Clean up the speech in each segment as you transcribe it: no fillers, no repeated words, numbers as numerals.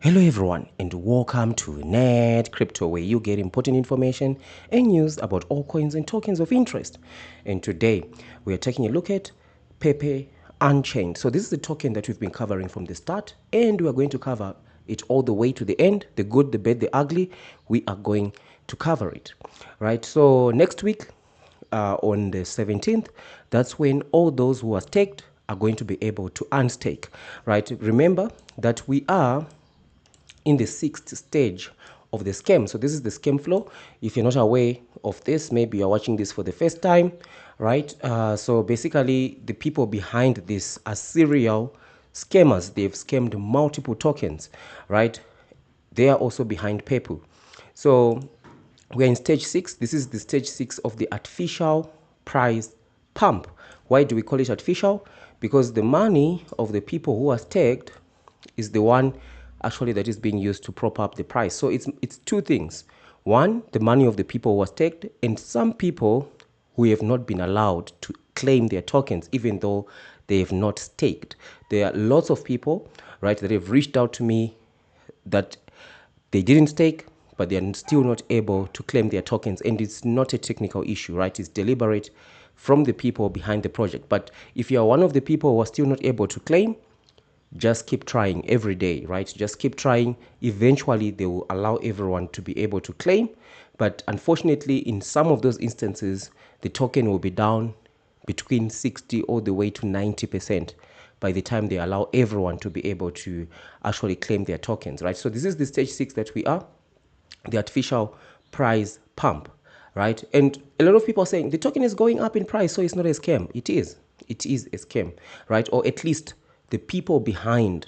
Hello everyone and welcome to Net Crypto, where you get important information and news about all coins and tokens of interest. And today we are taking a look at Pepe Unchained. So this is the token that we've been covering from the start, and we are going to cover it all the way to the end. The good, the bad, the ugly, we are going to cover it. Right, so next week on the 17th, that's when all those who are staked are going to be able to unstake. Right, remember that we are in the 6th stage of the scam. So this is the scam flow. If you're not aware of this, maybe you're watching this for the first time, right? So basically the people behind this are serial scammers. They've scammed multiple tokens, right? They are also behind Pepu. So we're in stage 6. This is the stage 6 of the artificial price pump. Why do we call it artificial? Because the money of the people who are staked is the one actually that is being used to prop up the price. So it's two things. One, the money of the people who are staked, and some people who have not been allowed to claim their tokens even though they have not staked. There are lots of people, right, that have reached out to me that they didn't stake, but they are still not able to claim their tokens. And it's not a technical issue, right? It's deliberate from the people behind the project. But if you are one of the people who are still not able to claim, just keep trying every day, right? Just keep trying. Eventually, they will allow everyone to be able to claim. But unfortunately, in some of those instances, the token will be down between 60 all the way to 90% by the time they allow everyone to be able to actually claim their tokens, right? So this is the stage 6 that we are, the artificial price pump, right? And a lot of people are saying the token is going up in price, so it's not a scam. It is a scam, right? Or at least the people behind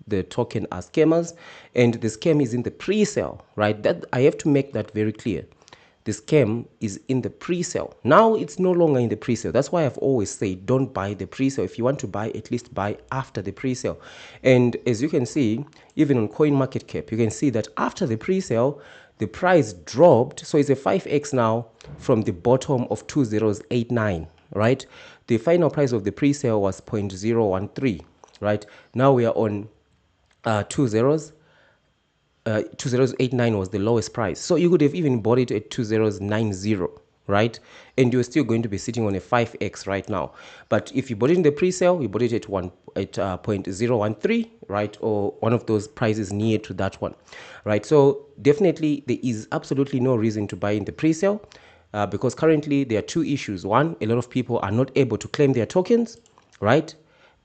the token are scammers, and the scam is in the pre-sale, right? That I have to make that very clear. The scam is in the pre-sale. Now it's no longer in the pre-sale. That's why I've always said don't buy the pre-sale. If you want to buy, at least buy after the pre-sale. And as you can see, even on CoinMarketCap, you can see that after the pre-sale, the price dropped. So it's a 5x now from the bottom of 2089, right? The final price of the pre-sale was 0.013, right? Now we are on 2089 was the lowest price. So you could have even bought it at 2090, right? And you're still going to be sitting on a 5x right now. But if you bought it in the pre-sale, you bought it at 0.013, right? Or one of those prices near to that one, right? So definitely there is absolutely no reason to buy in the pre-sale because currently there are two issues. One, a lot of people are not able to claim their tokens, right?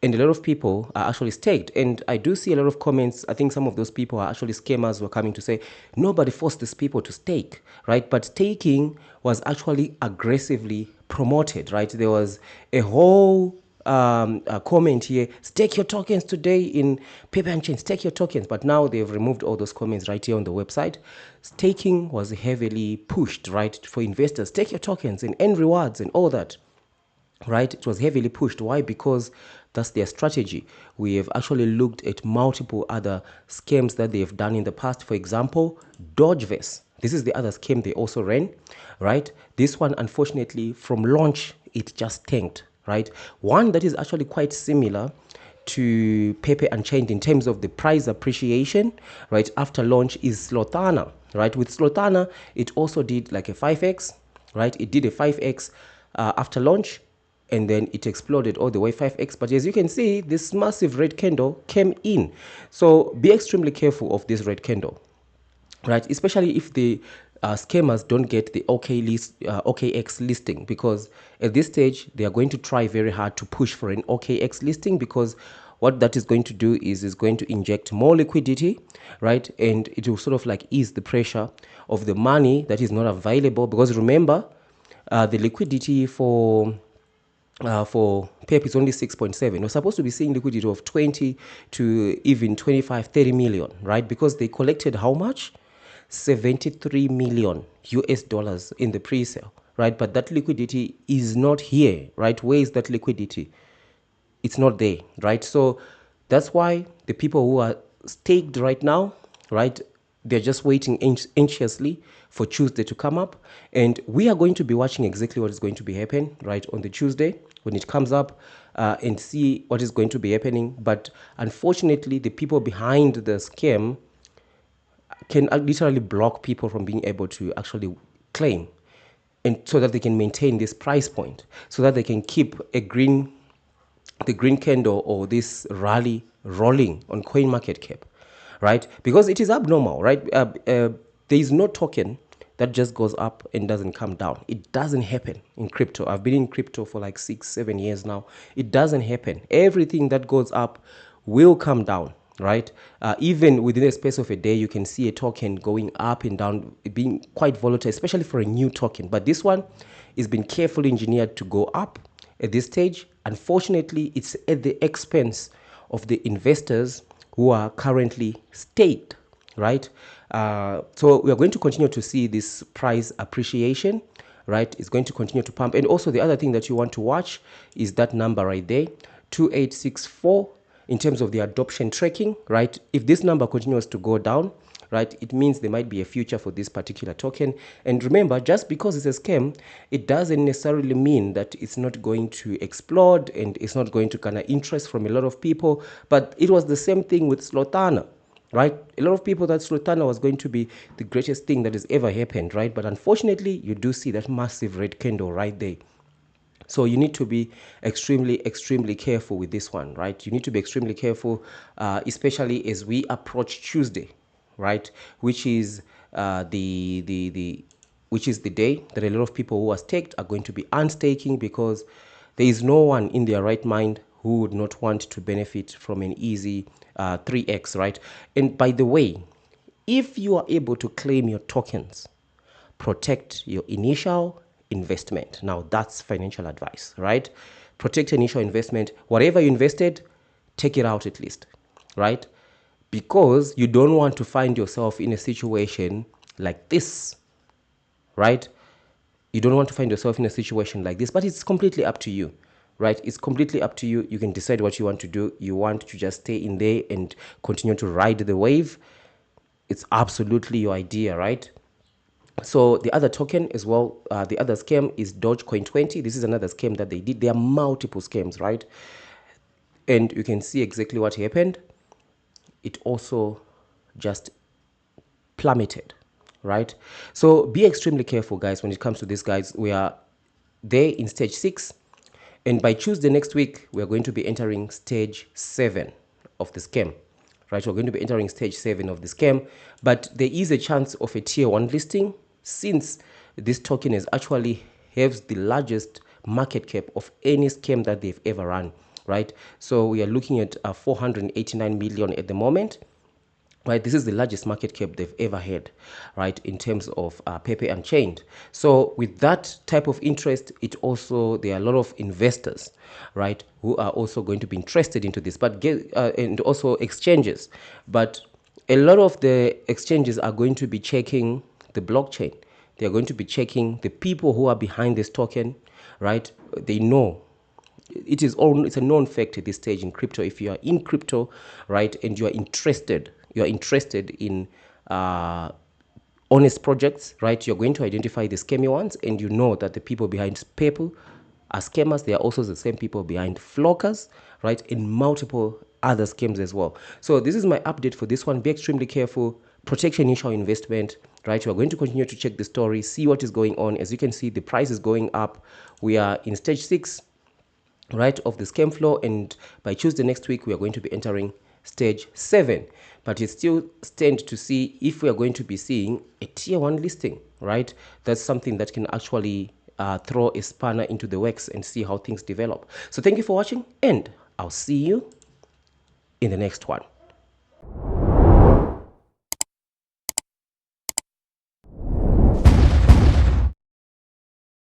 And a lot of people are actually staked. And I do see a lot of comments. I think some of those people are actually scammers who are coming to say, nobody forced these people to stake, right? But staking was actually aggressively promoted, right? There was a whole comment here, stake your tokens today in Pepe Unchained, stake your tokens. But now they've removed all those comments right here on the website. Staking was heavily pushed, right, for investors. Stake your tokens and earn rewards and all that. Right, it was heavily pushed. Why? Because that's their strategy. We have actually looked at multiple other scams that they have done in the past. For example, Dogeverse. This is the other scam they also ran, right? This one, unfortunately, from launch, it just tanked, right? One that is actually quite similar to Pepe Unchained in terms of the price appreciation, right, after launch is Slothana, right? With Slothana, it also did like a 5x, right? It did a 5x after launch, and then it exploded all the way 5x. But as you can see, this massive red candle came in. So be extremely careful of this red candle, right? Especially if the scammers don't get the OKX listing, because at this stage, they are going to try very hard to push for an OKX listing, because what that is going to do is going to inject more liquidity, right? And it will sort of like ease the pressure of the money that is not available. Because remember, the liquidity for PEP is only 6.7. We're supposed to be seeing liquidity of 20 to even 25, 30 million, right? Because they collected how much? 73 million US dollars in the pre-sale, right? But that liquidity is not here, right? Where is that liquidity? It's not there, right? So that's why the people who are staked right now, right, they're just waiting anxiously for Tuesday to come up. And we are going to be watching exactly what is going to be happening, right, on the Tuesday. when it comes up and see what is going to be happening. But unfortunately, the people behind the scam can literally block people from being able to actually claim, and so that they can maintain this price point, so that they can keep the green candle or this rally rolling on coin market cap, right? Because it is abnormal, right? There is no token that just goes up and doesn't come down. It doesn't happen in crypto. I've been in crypto for like 6-7 years now. It doesn't happen. Everything that goes up will come down, right? Even within a space of a day, you can see a token going up and down, being quite volatile, especially for a new token. But this one has been carefully engineered to go up at this stage. Unfortunately, it's at the expense of the investors who are currently staked, right? So we are going to continue to see this price appreciation, right? It's going to continue to pump. And also the other thing that you want to watch is that number right there, 2864, in terms of the adoption tracking, right? If this number continues to go down, right, it means there might be a future for this particular token. And remember, just because it's a scam, it doesn't necessarily mean that it's not going to explode and it's not going to garner interest from a lot of people. But it was the same thing with Slothana, right? A lot of people thought Slothana was going to be the greatest thing that has ever happened, right? But unfortunately, you do see that massive red candle right there. So you need to be extremely careful with this one, right? You need to be extremely careful, especially as we approach Tuesday, right? Which is which is the day that a lot of people who are staked are going to be unstaking, because there is no one in their right mind who would not want to benefit from an easy 3x, right? And by the way, if you are able to claim your tokens, protect your initial investment. Now, that's financial advice, right? Protect your initial investment. Whatever you invested, take it out at least, right? Because you don't want to find yourself in a situation like this, right? You don't want to find yourself in a situation like this, but it's completely up to you, right? It's completely up to you. You can decide what you want to do. You want to just stay in there and continue to ride the wave. It's absolutely your idea, right? So the other token as well, the other scam is Dogecoin 20. This is another scam that they did. There are multiple scams, right? And you can see exactly what happened. It also just plummeted, right? So be extremely careful, guys, when it comes to this, guys. We are there in stage 6. And by Tuesday next week, we are going to be entering stage 7 of the scam, right? We're going to be entering stage 7 of the scam. But there is a chance of a tier 1 listing, since this token is actually has the largest market cap of any scam that they've ever run, right? So we are looking at 489 million at the moment, right? This is the largest market cap they've ever had, right, in terms of Pepe Unchained. So with that type of interest, it also, there are a lot of investors, right, who are also going to be interested into this, but and also exchanges. But a lot of the exchanges are going to be checking the blockchain. They are going to be checking the people who are behind this token, right? They know it's a known fact at this stage in crypto. If you are in crypto, right, and you are interested in honest projects, right, you're going to identify the scammy ones, and you know that the people behind Pepu are scammers. They are also the same people behind flockers, right, and multiple other scams as well. So this is my update for this one. Be extremely careful. Protect your initial investment, right? We're going to continue to check the story, see what is going on. As you can see, the price is going up. We are in stage 6, right, of the scam flow, and by Tuesday next week we are going to be entering stage 7. But it still stands to see if we are going to be seeing a tier 1 listing, right? That's something that can actually throw a spanner into the works and see how things develop. So thank you for watching, and I'll see you in the next one.